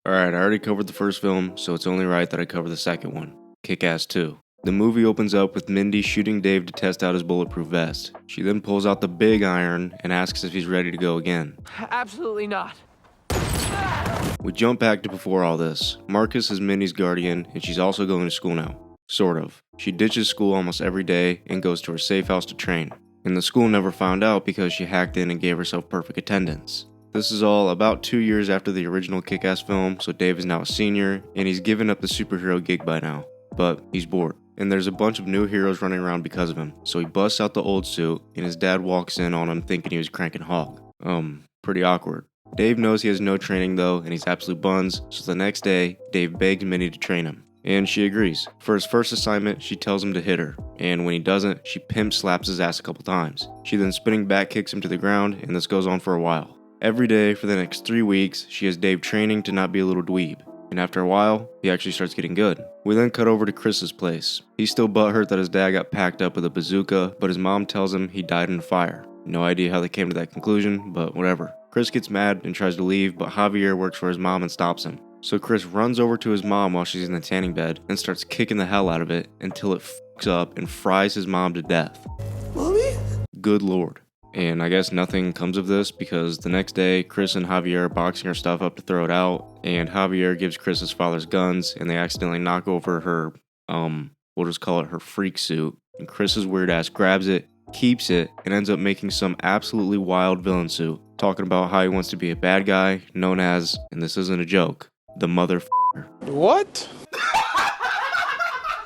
Alright, I already covered the first film, so it's only right that I cover the second one, Kick-Ass 2. The movie opens up with Mindy shooting Dave to test out his bulletproof vest. She then pulls out the big iron and asks if he's ready to go again. Absolutely not. We jump back to before all this. Marcus is Mindy's guardian, and she's also going to school now. Sort of. She ditches school almost every day and goes to her safe house to train. And the school never found out because she hacked in and gave herself perfect attendance. This is all about 2 years after the original Kick-Ass film, so Dave is now a senior, and he's given up the superhero gig by now. But he's bored. And there's a bunch of new heroes running around because of him, so he busts out the old suit, and his dad walks in on him thinking he was cranking hog. Pretty awkward. Dave knows he has no training though, and he's absolute buns, so the next day, Dave begs Minnie to train him. And she agrees. For his first assignment, she tells him to hit her, and when he doesn't, she pimp slaps his ass a couple times. She then spinning back kicks him to the ground, and this goes on for a while. Every day for the next 3 weeks, she has Dave training to not be a little dweeb, and after a while, he actually starts getting good. We then cut over to Chris's place. He's still butthurt that his dad got packed up with a bazooka, but his mom tells him he died in a fire. No idea how they came to that conclusion, but whatever. Chris gets mad and tries to leave, but Javier works for his mom and stops him. So Chris runs over to his mom while she's in the tanning bed and starts kicking the hell out of it until it fucks up and fries his mom to death. Mommy? Good lord. And I guess nothing comes of this because the next day, Chris and Javier are boxing her stuff up to throw it out, and Javier gives Chris his father's guns, and they accidentally knock over her, we'll just call it her freak suit, and Chris's weird ass grabs it, keeps it, and ends up making some absolutely wild villain suit, talking about how he wants to be a bad guy, known as, and this isn't a joke, the motherfucker. What?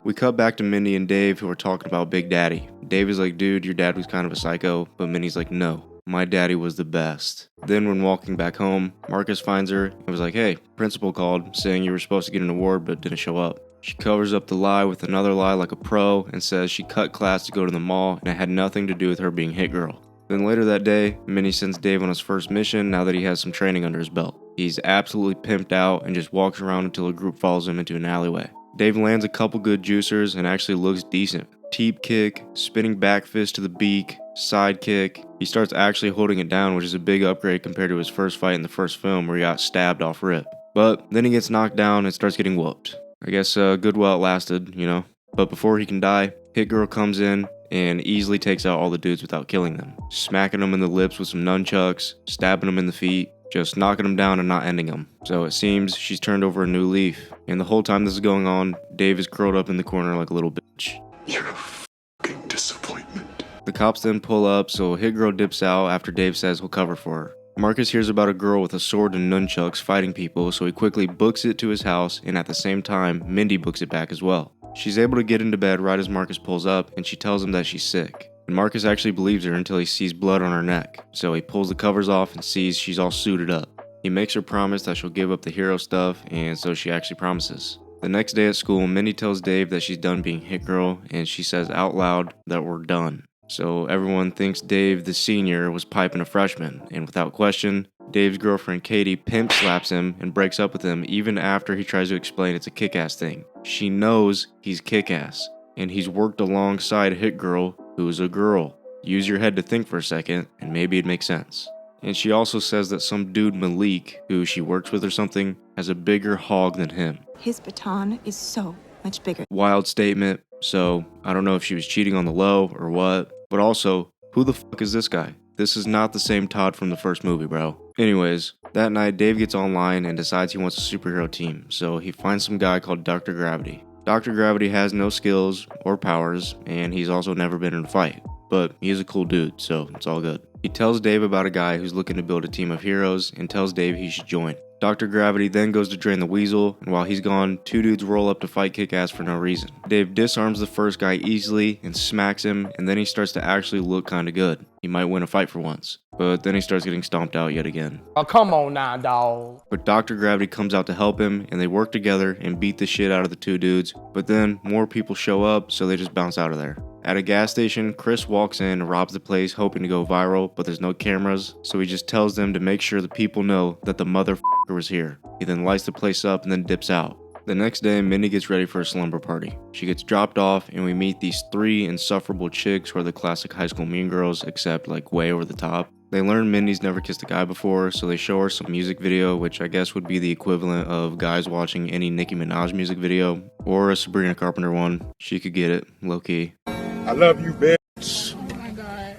We cut back to Mindy and Dave, who are talking about Big Daddy. Dave is like, dude, your dad was kind of a psycho, but Mindy's like, no, my daddy was the best. Then when walking back home, Marcus finds her and was like, hey, principal called, saying you were supposed to get an award but didn't show up. She covers up the lie with another lie like a pro and says she cut class to go to the mall and it had nothing to do with her being hit girl. Then later that day, Minnie sends Dave on his first mission now that he has some training under his belt. He's absolutely pimped out and just walks around until a group follows him into an alleyway. Dave lands a couple good juicers and actually looks decent. Teep kick, spinning back fist to the beak, side kick. He starts actually holding it down, which is a big upgrade compared to his first fight in the first film where he got stabbed off rip. But then he gets knocked down and starts getting whooped. I guess good while it lasted, you know. But before he can die, Hit Girl comes in and easily takes out all the dudes without killing them. Smacking them in the lips with some nunchucks, stabbing them in the feet, just knocking them down and not ending them. So it seems she's turned over a new leaf. And the whole time this is going on, Dave is curled up in the corner like a little bitch. You're a fucking disappointment. The cops then pull up, so Hit Girl dips out after Dave says he'll cover for her. Marcus hears about a girl with a sword and nunchucks fighting people, so he quickly books it to his house, and at the same time, Mindy books it back as well. She's able to get into bed right as Marcus pulls up, and she tells him that she's sick. And Marcus actually believes her until he sees blood on her neck, so he pulls the covers off and sees she's all suited up. He makes her promise that she'll give up the hero stuff, and so she actually promises. The next day at school, Mindy tells Dave that she's done being Hit Girl, and she says out loud that we're done. So everyone thinks Dave, the senior, was piping a freshman, and without question, Dave's girlfriend Katie pimp slaps him and breaks up with him even after he tries to explain it's a kick-ass thing. She knows he's kick-ass, and he's worked alongside Hit Girl, who's a girl. Use your head to think for a second, and maybe it makes sense. And she also says that some dude Malik, who she works with or something, has a bigger hog than him. His baton is so much bigger. Wild statement, so I don't know if she was cheating on the low or what, but also, who the fuck is this guy? This is not the same Todd from the first movie, bro. Anyways, that night Dave gets online and decides he wants a superhero team, so he finds some guy called Dr. Gravity. Dr. Gravity has no skills or powers, and he's also never been in a fight, but he's a cool dude, so it's all good. He tells Dave about a guy who's looking to build a team of heroes and tells Dave he should join. Dr. Gravity then goes to drain the weasel, and while he's gone, two dudes roll up to fight Kick-Ass for no reason. Dave disarms the first guy easily and smacks him, and then he starts to actually look kinda good. He might win a fight for once. But then he starts getting stomped out yet again. Oh, come on now, dawg. But Dr. Gravity comes out to help him, and they work together and beat the shit out of the two dudes, but then more people show up, so they just bounce out of there. At a gas station, Chris walks in and robs the place hoping to go viral, but there's no cameras, so he just tells them to make sure the people know that the motherfucker was here. He then lights the place up and then dips out. The next day, Mindy gets ready for a slumber party. She gets dropped off, and we meet these three insufferable chicks who are the classic high school mean girls, except like way over the top. They learn Mindy's never kissed a guy before, so they show her some music video, which I guess would be the equivalent of guys watching any Nicki Minaj music video, or a Sabrina Carpenter one. She could get it, low-key. I love you, bitch. Oh my God.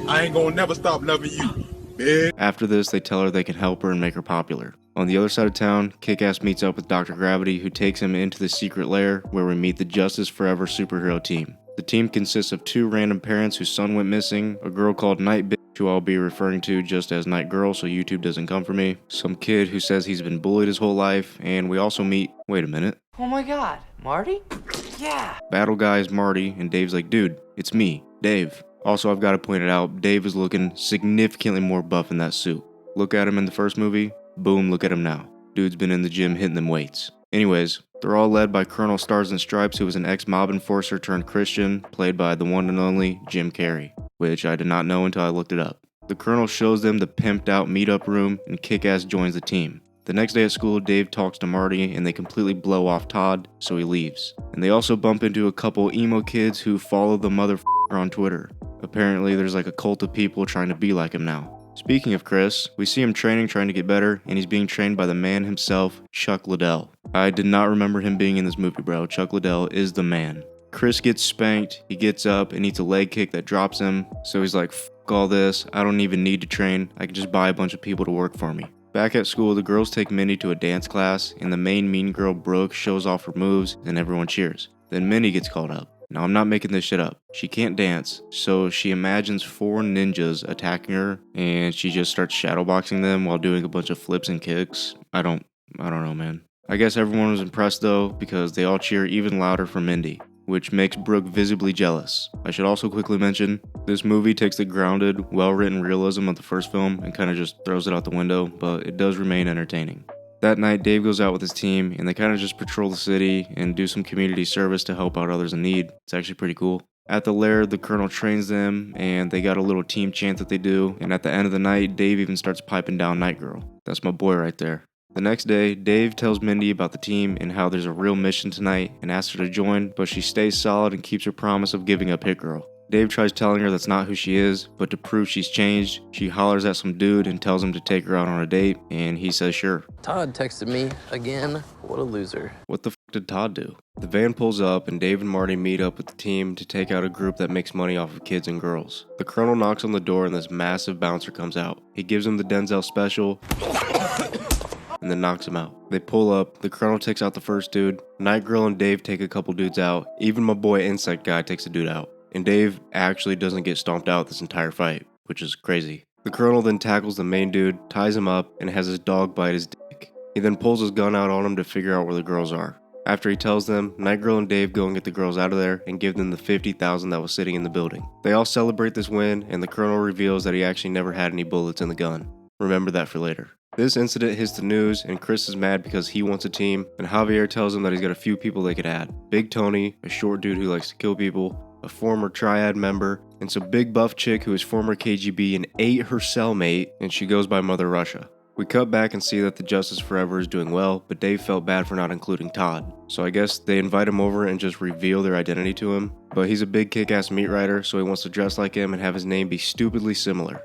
I ain't gonna never stop loving you, bitch. After this, they tell her they can help her and make her popular. On the other side of town, Kick-Ass meets up with Dr. Gravity, who takes him into the secret lair where we meet the Justice Forever superhero team. The team consists of 2 random parents whose son went missing, a girl called Night Bitch, who I'll be referring to just as Night Girl so YouTube doesn't come for me, some kid who says he's been bullied his whole life, and we also meet, wait a minute. Oh my God, Marty? Yeah. Battle guy is Marty, and Dave's like, dude, it's me, Dave. Also, I've got to point it out, Dave is looking significantly more buff in that suit. Look at him in the first movie, boom, look at him now. Dude's been in the gym hitting them weights. Anyways, they're all led by Colonel Stars and Stripes, who was an ex-mob enforcer turned Christian, played by the one and only Jim Carrey, which I did not know until I looked it up. The Colonel shows them the pimped out meetup room, and Kick-Ass joins the team. The next day at school, Dave talks to Marty, and they completely blow off Todd, so he leaves. And they also bump into a couple emo kids who follow the motherfucker on Twitter. Apparently, there's like a cult of people trying to be like him now. Speaking of Chris, we see him training, trying to get better, and he's being trained by the man himself, Chuck Liddell. I did not remember him being in this movie, bro. Chuck Liddell is the man. Chris gets spanked, he gets up and eats a leg kick that drops him, so he's like, f*** all this, I don't even need to train, I can just buy a bunch of people to work for me. Back at school, the girls take Mindy to a dance class, and the main mean girl, Brooke, shows off her moves, and everyone cheers. Then Mindy gets called up. Now, I'm not making this shit up. She can't dance, so she imagines 4 ninjas attacking her, and she just starts shadowboxing them while doing a bunch of flips and kicks. I don't know, man. I guess everyone was impressed though, because they all cheer even louder for Mindy, which makes Brooke visibly jealous. I should also quickly mention, this movie takes the grounded, well-written realism of the first film and kind of just throws it out the window, but it does remain entertaining. That night, Dave goes out with his team, and they kind of just patrol the city and do some community service to help out others in need. It's actually pretty cool. At the lair, the Colonel trains them, and they got a little team chant that they do, and at the end of the night, Dave even starts piping down Night Girl. That's my boy right there. The next day, Dave tells Mindy about the team and how there's a real mission tonight and asks her to join, but she stays solid and keeps her promise of giving up Hit Girl. Dave tries telling her that's not who she is, but to prove she's changed, she hollers at some dude and tells him to take her out on a date, and he says sure. Todd texted me again. What a loser. What the f did Todd do? The van pulls up and Dave and Marty meet up with the team to take out a group that makes money off of kids and girls. The Colonel knocks on the door and this massive bouncer comes out. He gives him the Denzel special and then knocks him out. They pull up, the Colonel takes out the first dude, Night Girl and Dave take a couple dudes out, even my boy Insect Guy takes a dude out. And Dave actually doesn't get stomped out this entire fight, which is crazy. The Colonel then tackles the main dude, ties him up, and has his dog bite his dick. He then pulls his gun out on him to figure out where the girls are. After he tells them, Night Girl and Dave go and get the girls out of there and give them the $50,000 that was sitting in the building. They all celebrate this win, and the Colonel reveals that he actually never had any bullets in the gun. Remember that for later. This incident hits the news, and Chris is mad because he wants a team, and Javier tells him that he's got a few people they could add. Big Tony, a short dude who likes to kill people, a former Triad member, and some big buff chick who is former KGB and ate her cellmate, and she goes by Mother Russia. We cut back and see that the Justice Forever is doing well, but Dave felt bad for not including Todd. So I guess they invite him over and just reveal their identity to him. But he's a big kick-ass meat rider, so he wants to dress like him and have his name be stupidly similar.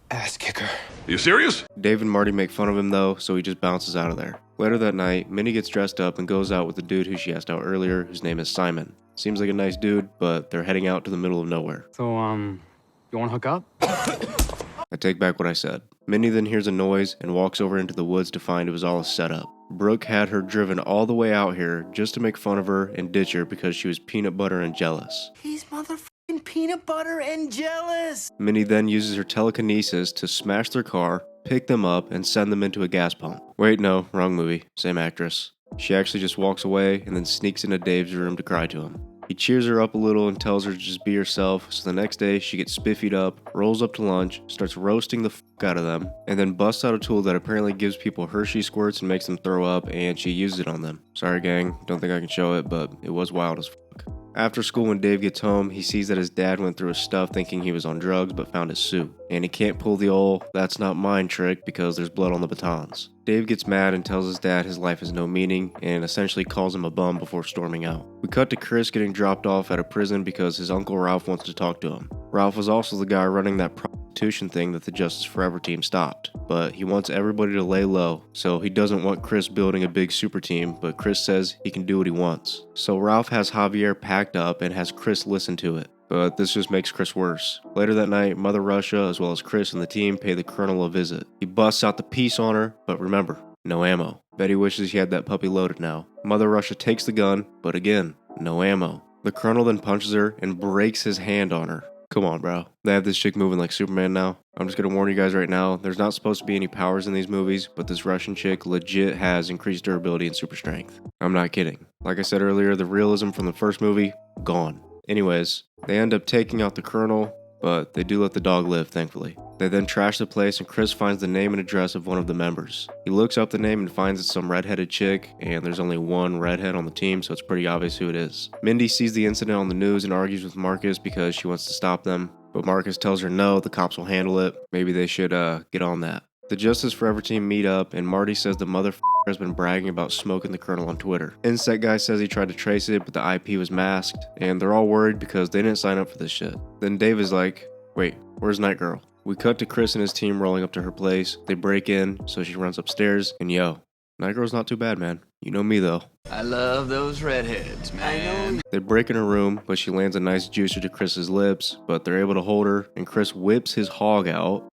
Ass kicker. You serious? Dave and Marty make fun of him though, so he just bounces out of there. Later that night, Minnie gets dressed up and goes out with the dude who she asked out earlier, whose name is Simon. Seems like a nice dude, but they're heading out to the middle of nowhere. So, you wanna hook up? I take back what I said. Minnie then hears a noise and walks over into the woods to find it was all a setup. Brooke had her driven all the way out here just to make fun of her and ditch her because she was peanut butter and jealous. He's motherfucking peanut butter and jealous. Minnie then uses her telekinesis to smash their car, pick them up, and send them into a gas pump. Wait, no, wrong movie. Same actress. She actually just walks away and then sneaks into Dave's room to cry to him. He cheers her up a little and tells her to just be herself, so the next day she gets spiffied up, rolls up to lunch, starts roasting the out of them, and then busts out a tool that apparently gives people Hershey squirts and makes them throw up, and she uses it on them. Sorry gang, don't think I can show it, but it was wild as fuck. After school, when Dave gets home, he sees that his dad went through his stuff thinking he was on drugs but found his suit. And he can't pull the old "that's not mine" trick because there's blood on the batons. Dave gets mad and tells his dad his life has no meaning and essentially calls him a bum before storming out. We cut to Chris getting dropped off at a prison because his uncle Ralph wants to talk to him. Ralph was also the guy running that substitution thing that the Justice Forever team stopped. But he wants everybody to lay low, so he doesn't want Chris building a big super team, but Chris says he can do what he wants. So Ralph has Javier packed up and has Chris listen to it. But this just makes Chris worse. Later that night, Mother Russia, as well as Chris and the team, pay the Colonel a visit. He busts out the piece on her, but remember, no ammo. Betty wishes he had that puppy loaded now. Mother Russia takes the gun, but again, no ammo. The Colonel then punches her and breaks his hand on her. Come on, bro. They have this chick moving like Superman now. I'm just gonna warn you guys right now, there's not supposed to be any powers in these movies, but this Russian chick legit has increased durability and super strength. I'm not kidding. Like I said earlier, the realism from the first movie, gone. Anyways, they end up taking out the Colonel, but they do let the dog live, thankfully. They then trash the place and Chris finds the name and address of one of the members. He looks up the name and finds it's some redheaded chick, and there's only one redhead on the team, so it's pretty obvious who it is. Mindy sees the incident on the news and argues with Marcus because she wants to stop them, but Marcus tells her no, the cops will handle it. Maybe they should get on that. The Justice Forever team meet up, and Marty says the motherfucker has been bragging about smoking the Colonel on Twitter. Insect Guy says he tried to trace it, but the IP was masked, and they're all worried because they didn't sign up for this shit. Then Dave is like, wait, where's Night Girl? We cut to Chris and his team rolling up to her place. They break in, so she runs upstairs, and yo, Night Girl's not too bad, man. You know me, though. I love those redheads, man. They break in her room, but she lands a nice juicer to Chris's lips, but they're able to hold her, and Chris whips his hog out.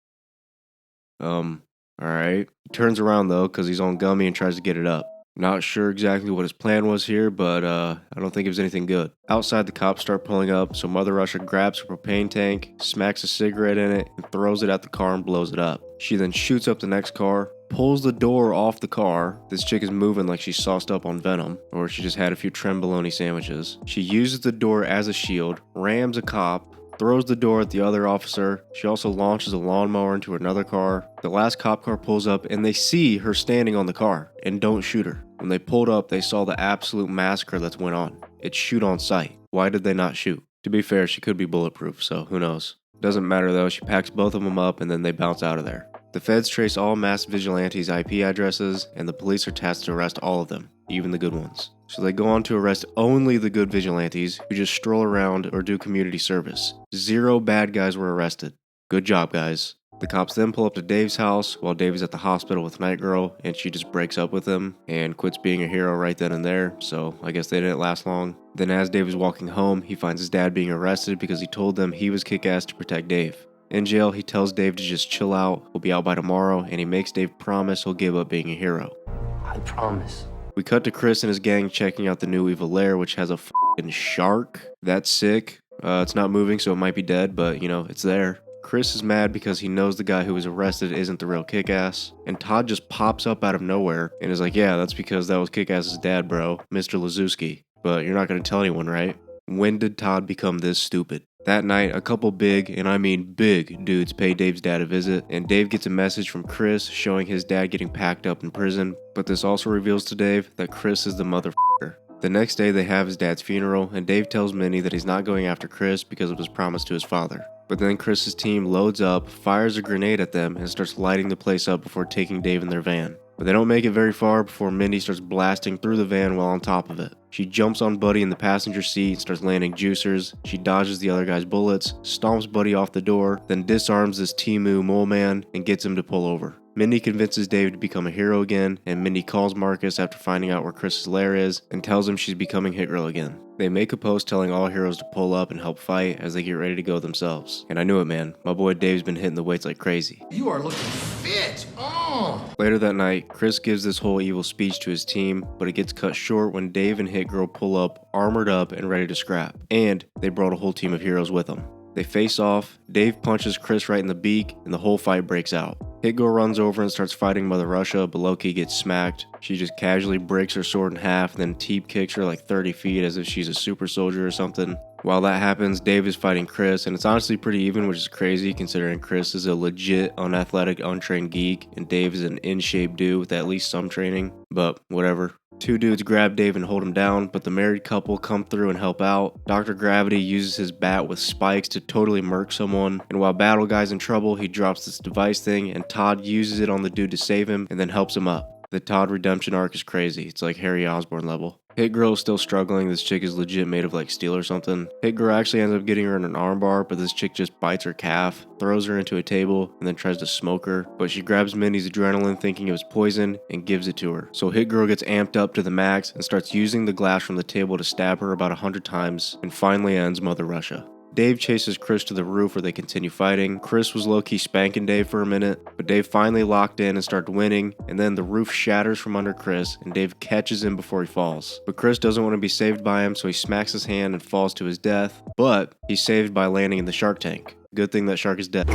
Alright. He turns around, though, because he's on gummy and tries to get it up. Not sure exactly what his plan was here, but I don't think it was anything good. Outside, the cops start pulling up, so Mother Russia grabs her propane tank, smacks a cigarette in it, and throws it at the car and blows it up. She then shoots up the next car, pulls the door off the car. This chick is moving like she's sauced up on venom, or she just had a few trembolone sandwiches. She uses the door as a shield, rams a cop, throws the door at the other officer. She also launches a lawnmower into another car. The last cop car pulls up and they see her standing on the car and don't shoot her. When they pulled up, they saw the absolute massacre that's went on. It's shoot on sight. Why did they not shoot? To be fair, she could be bulletproof, so who knows. Doesn't matter though, she packs both of them up and then they bounce out of there. The feds trace all masked vigilantes' IP addresses and the police are tasked to arrest all of them, even the good ones. So they go on to arrest only the good vigilantes who just stroll around or do community service. 0 bad guys were arrested. Good job, guys. The cops then pull up to Dave's house while Dave is at the hospital with Night Girl, and she just breaks up with him and quits being a hero right then and there, so I guess they didn't last long. Then as Dave is walking home, he finds his dad being arrested because he told them he was kick-ass to protect Dave. In jail, he tells Dave to just chill out, he'll be out by tomorrow, and he makes Dave promise he'll give up being a hero. I promise. We cut to Chris and his gang checking out the new evil lair, which has a f***ing shark. That's sick. It's not moving, so it might be dead, but, it's there. Chris is mad because he knows the guy who was arrested isn't the real Kick-Ass, and Todd just pops up out of nowhere and is like, yeah, that's because that was Kick-Ass's dad, bro, Mr. Lazowski. But you're not going to tell anyone, right? When did Todd become this stupid? That night, a couple big, and I mean big, dudes pay Dave's dad a visit, and Dave gets a message from Chris showing his dad getting packed up in prison, but this also reveals to Dave that Chris is the motherfucker. The next day, they have his dad's funeral, and Dave tells Minnie that he's not going after Chris because of his promise to his father. But then Chris's team loads up, fires a grenade at them, and starts lighting the place up before taking Dave in their van. But they don't make it very far before Mindy starts blasting through the van while on top of it. She jumps on Buddy in the passenger seat, starts landing juicers, she dodges the other guy's bullets, stomps Buddy off the door, then disarms this Timu mole man and gets him to pull over. Mindy convinces Dave to become a hero again, and Mindy calls Marcus after finding out where Chris's lair is and tells him she's becoming Hit Girl again. They make a post telling all heroes to pull up and help fight as they get ready to go themselves. And I knew it, man. My boy Dave's been hitting the weights like crazy. You are looking fit. Oh. Later that night, Chris gives this whole evil speech to his team, but it gets cut short when Dave and Hit Girl pull up, armored up and ready to scrap. And they brought a whole team of heroes with them. They face off, Dave punches Chris right in the beak, and the whole fight breaks out. Hit Girl runs over and starts fighting Mother Russia, but Loki gets smacked. She just casually breaks her sword in half, then teep kicks her like 30 feet as if she's a super soldier or something. While that happens, Dave is fighting Chris, and it's honestly pretty even, which is crazy considering Chris is a legit unathletic, untrained geek, and Dave is an in-shape dude with at least some training. But whatever. 2 dudes grab Dave and hold him down, but the married couple come through and help out. Dr. Gravity uses his bat with spikes to totally murk someone, and while Battle Guy's in trouble, he drops this device thing, and Todd uses it on the dude to save him, and then helps him up. The Todd redemption arc is crazy. It's like Harry Osborn level. Hit Girl is still struggling. This chick is legit made of like steel or something. Hit Girl actually ends up getting her in an armbar, but this chick just bites her calf, throws her into a table, and then tries to smoke her. But she grabs Mindy's adrenaline thinking it was poison and gives it to her. So Hit Girl gets amped up to the max and starts using the glass from the table to stab her about 100 times and finally ends Mother Russia. Dave chases Chris to the roof where they continue fighting. Chris was low-key spanking Dave for a minute, but Dave finally locked in and started winning, and then the roof shatters from under Chris, and Dave catches him before he falls. But Chris doesn't want to be saved by him, so he smacks his hand and falls to his death, but he's saved by landing in the shark tank. Good thing that shark is dead.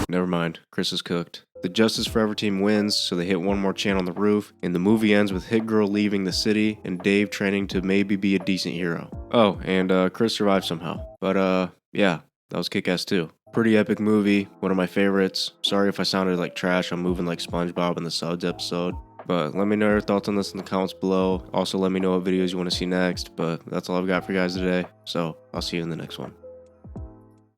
Never mind, Chris is cooked. The Justice Forever team wins, so they hit one more chain on the roof, and the movie ends with Hit Girl leaving the city and Dave training to maybe be a decent hero. Oh, and Chris survived somehow. But yeah, that was Kick-Ass 2. Pretty epic movie, one of my favorites. Sorry if I sounded like trash, I'm moving like SpongeBob in the Suds episode. But let me know your thoughts on this in the comments below. Also let me know what videos you want to see next, but that's all I've got for you guys today, so I'll see you in the next one.